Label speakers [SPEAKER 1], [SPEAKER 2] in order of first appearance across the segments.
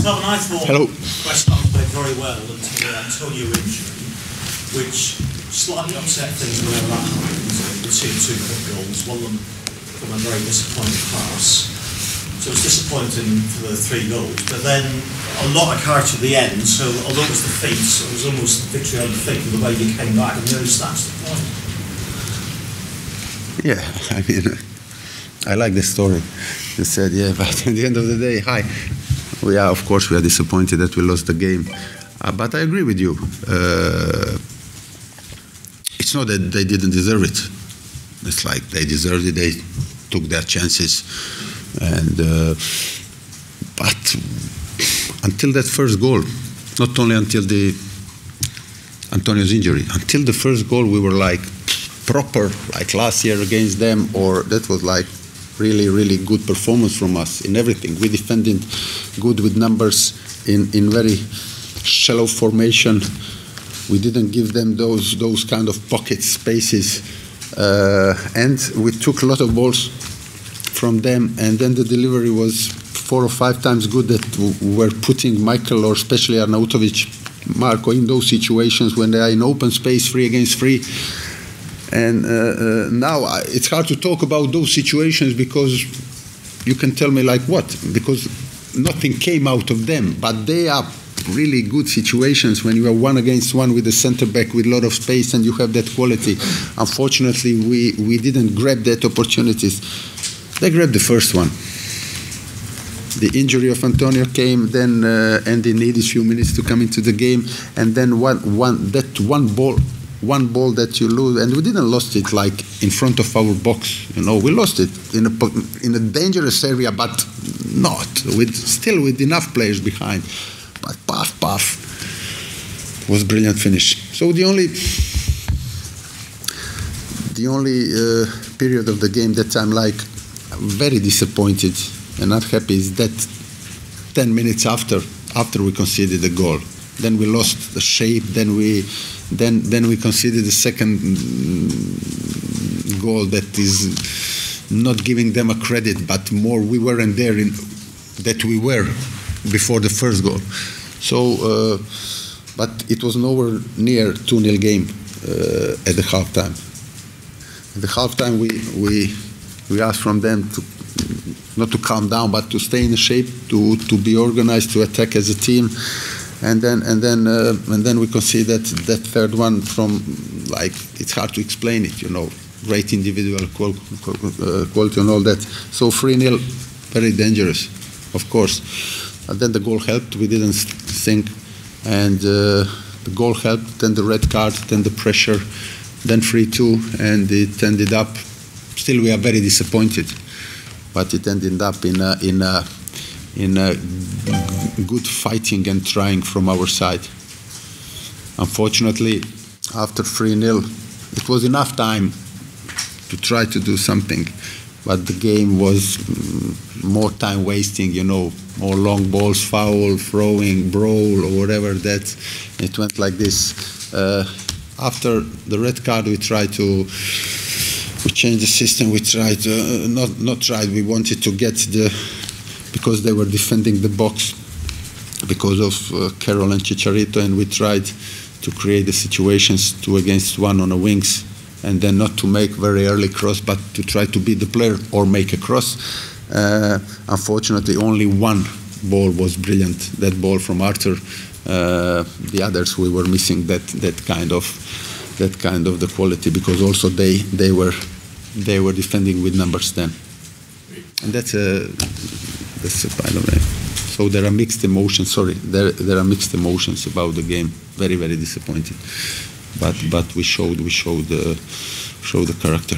[SPEAKER 1] Slaven, I thought West Ham played very well until the Antonio injury, which slightly upset things whenever that happened. We've seen two quick goals, one of them from a very disappointing pass. So it was disappointing for the 3 goals, but then a lot of character at the end, so although it was defeat, it was almost victory on defeat with the way you came back, and really that's the point.
[SPEAKER 2] Yeah, I mean, I like the story. You said, yeah, but at the end of the day, of course we are disappointed that we lost the game. But I agree with you. It's not that they didn't deserve it. It's like they deserved it, they took their chances. And but until that first goal, not only until Antonio's injury, until the first goal we were like proper, like last year against them, or that was like really, really good performance from us in everything. We defended good with numbers in very shallow formation. We didn't give them those kind of pocket spaces, and we took a lot of balls from them, and then the delivery was 4 or 5 times good that were putting Michael or especially Arnautovic, Marco in those situations when they are in open space, 3 against 3. And now it's hard to talk about those situations because you can tell me like what? Because nothing came out of them, but they are really good situations when you are 1 against 1 with a centre back with a lot of space and you have that quality. Unfortunately, we didn't grab that opportunities. They grabbed the first one. The injury of Antonio came, then and they needed a few minutes to come into the game, and then one ball that you lose, and we didn't lost it like in front of our box. You know, we lost it in a dangerous area, but not still with enough players behind. But was brilliant finish. So the only period of the game that I'm like very disappointed and not happy is that 10 minutes after we conceded the goal. Then we lost the shape. Then we conceded the second goal that is not giving them a credit, but more we weren't there that we were before the first goal. So, but it was nowhere near 2-0 game at the halftime. At the halftime, we asked from them to not to calm down, but to stay in shape, to be organized, to attack as a team, and then we conceded that third one from like it's hard to explain it, you know, great individual quality and all that. So 3-0, very dangerous, of course. And then the goal helped. We didn't think, and the goal helped. Then the red card, then the pressure, then 3-2, and it ended up. Still, we are very disappointed, but it ended up in a good fighting and trying from our side. Unfortunately, after 3-0, it was enough time to try to do something, but the game was more time wasting, you know, more long balls, foul, throwing, brawl, or whatever that. It went like this. After the red card, we changed the system. We tried, we wanted to get because they were defending the box because of Carroll and Chicharito, and we tried to create the situations 2 against 1 on the wings, and then not to make very early cross, but to try to beat the player or make a cross. Unfortunately, only one ball was brilliant, that ball from Arthur. The others, we were missing that kind of the quality, because also they were defending with numbers 10, and that's by the way. So there are mixed emotions. Sorry, there are mixed emotions about the game. Very, very disappointed, but we showed the character.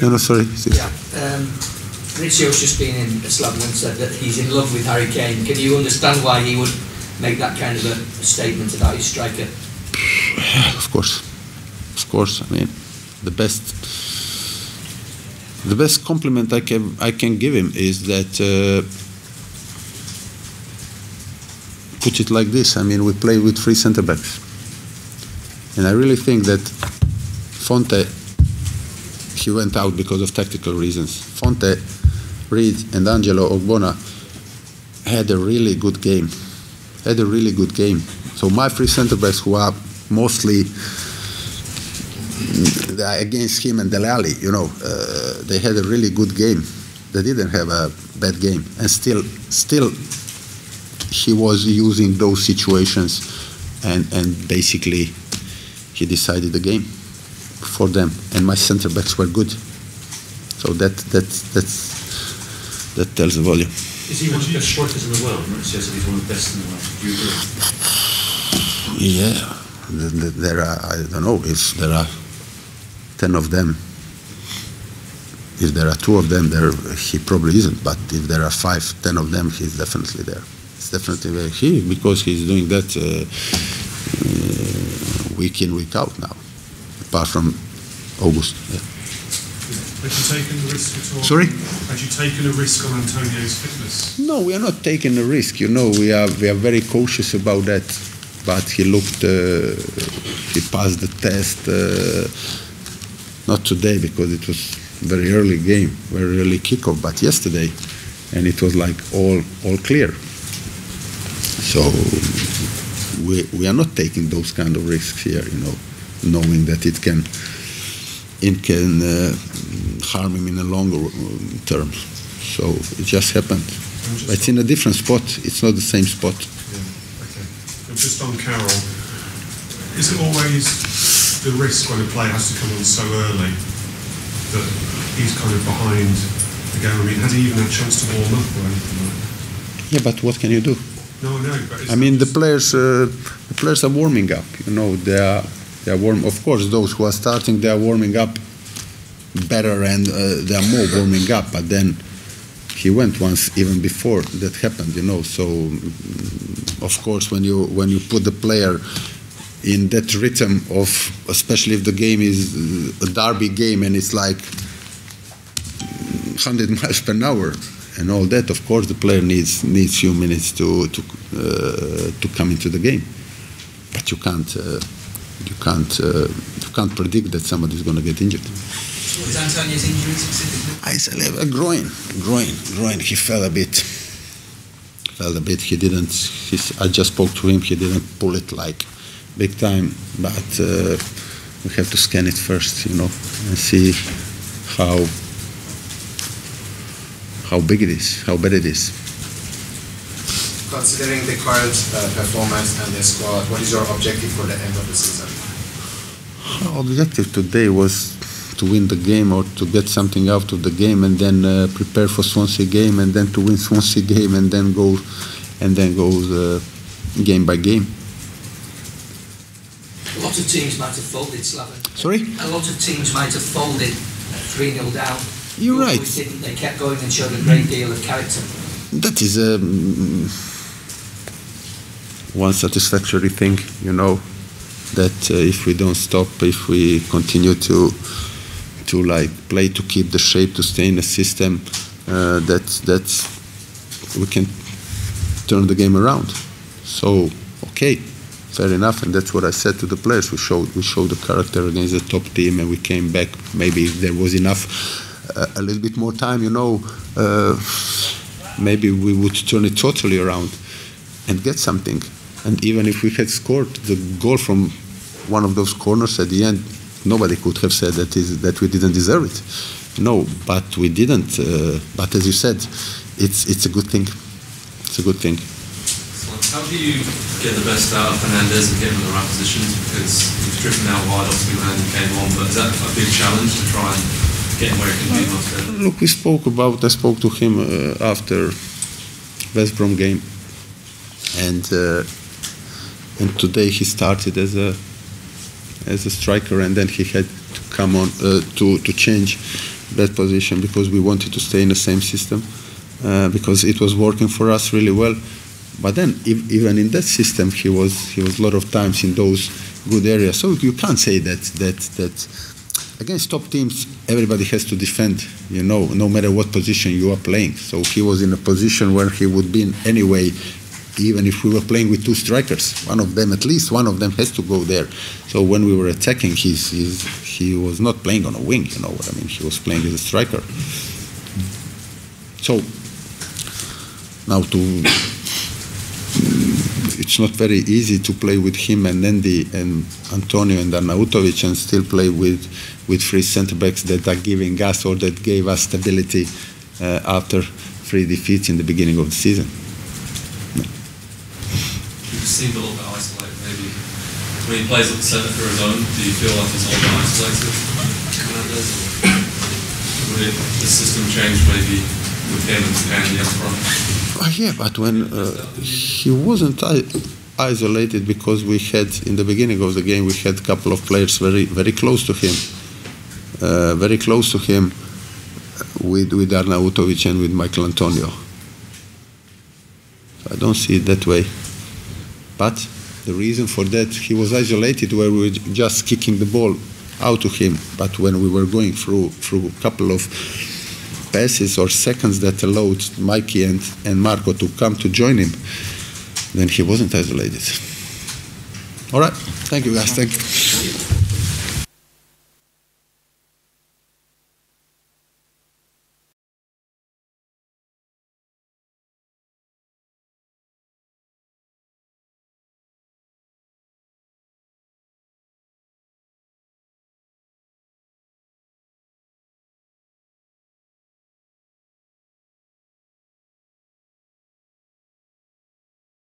[SPEAKER 2] No, sorry.
[SPEAKER 3] Yeah. Rizio's just been in Slaven and said that he's in love with Harry Kane. Can you understand why he would make that kind of a statement about his striker?
[SPEAKER 2] Of course. I mean, the best compliment I can give him is that. Put it like this. I mean, we play with 3 centre backs, and I really think that Fonte, he went out because of tactical reasons. Fonte, Reed, and Angelo Ogbonna had a really good game. So my three centre backs, who are mostly against him and Dele Alli, they had a really good game. They didn't have a bad game, and still he was using those situations, and basically he decided the game for them. And my centre backs were good, so that tells the volume.
[SPEAKER 1] Is he one of the best strikers in the world? Maurizio said he's one of the best in the world. Do you agree?
[SPEAKER 2] Yeah, there are. I don't know if there are 10 of them. If there are 2 of them, he probably isn't. But if there are 5, 10 of them, he's definitely there. It's definitely because he's doing that week in, week out now. Apart from August. Yeah.
[SPEAKER 4] Had you taken the risk at all?
[SPEAKER 2] Sorry?
[SPEAKER 4] Had you taken a risk on Antonio's fitness?
[SPEAKER 2] No, we are not taking a risk. We are very cautious about that. But he looked, he passed the test. Not today because it was very early game, very early kickoff, but yesterday, and it was like all clear. So we are not taking those kind of risks here, knowing that it can harm him in a longer term. So it just happened. It's in a different spot. It's not the same spot.
[SPEAKER 4] Yeah. Okay. And just on Carroll, is it always the risk when a player has to come on so early that he's kind of behind the game? I mean, has he even had a chance to warm up or anything like that?
[SPEAKER 2] Yeah, but what can you do?
[SPEAKER 4] No, but
[SPEAKER 2] I mean, the players are warming up. They are warm. Of course, those who are starting, they are warming up better, and they are more warming up. But then he went once even before that happened. So of course, when you put the player in that rhythm of, especially if the game is a derby game and it's like 100 miles per hour and all that, of course the player needs few minutes to come into the game. But you can't predict that somebody is going to get injured.
[SPEAKER 3] What was Antonio's injury specifically?
[SPEAKER 2] I said a groin. He fell a bit. He didn't. I just spoke to him. He didn't pull it like big time, but we have to scan it first, and see how big it is, how bad it is.
[SPEAKER 5] Considering the current performance and the squad, what is your objective for the end of the season?
[SPEAKER 2] Our objective today was to win the game or to get something out of the game, and then prepare for Swansea game, and then to win Swansea game, and then go game by game.
[SPEAKER 3] A lot of teams might have folded, Slaven.
[SPEAKER 2] Sorry?
[SPEAKER 3] A lot of teams might have folded 3-0 down.
[SPEAKER 2] You're right.
[SPEAKER 3] Didn't. They kept going and showed a great deal of character.
[SPEAKER 2] That is one satisfactory thing, that if we don't stop, if we continue to play, to keep the shape, to stay in the system, that we can turn the game around. So, okay, fair enough, and that's what I said to the players. We showed the character against the top team, and we came back. Maybe if there was enough, a little bit more time, maybe we would turn it totally around and get something. And even if we had scored the goal from one of those corners at the end, nobody could have said that we didn't deserve it. No, but we didn't. But as you said, it's a good thing. It's a good thing.
[SPEAKER 6] How do you get the best out of Fernandez and get him in the right positions? Because he's drifting out wide, obviously, when he came on, but is that a big challenge to try and get him where he can be most better?
[SPEAKER 2] Look, I spoke to him after West Brom game, and today he started as a striker, and then he had to come on to change that position because we wanted to stay in the same system because it was working for us really well. But then, even in that system, he was a lot of times in those good areas. So you can't say that against top teams, everybody has to defend. No matter what position you are playing. So he was in a position where he would be in anyway, even if we were playing with 2 strikers. At least one of them has to go there. So when we were attacking, he was not playing on a wing. You know what I mean? He was playing as a striker. So now it's not very easy to play with him and Andy and Antonio and Arnautovic and still play with three centre backs that are giving us or that gave us stability after 3 defeats in the beginning of the season.
[SPEAKER 6] He just seemed a little bit isolated, maybe. When he plays at the centre for his own, do you feel like he's a little bit isolated? Would the system change maybe with him and Andy up front?
[SPEAKER 2] Yeah, but when he wasn't isolated, because we had, in the beginning of the game, we had a couple of players very, very close to him. With Arnautovic and with Michael Antonio. I don't see it that way. But the reason for that, he was isolated where we were just kicking the ball out to him. But when we were going through a couple of passes or seconds that allowed Mikey and Marco to come to join him, then he wasn't isolated. All right. Thank you, guys. Thank you.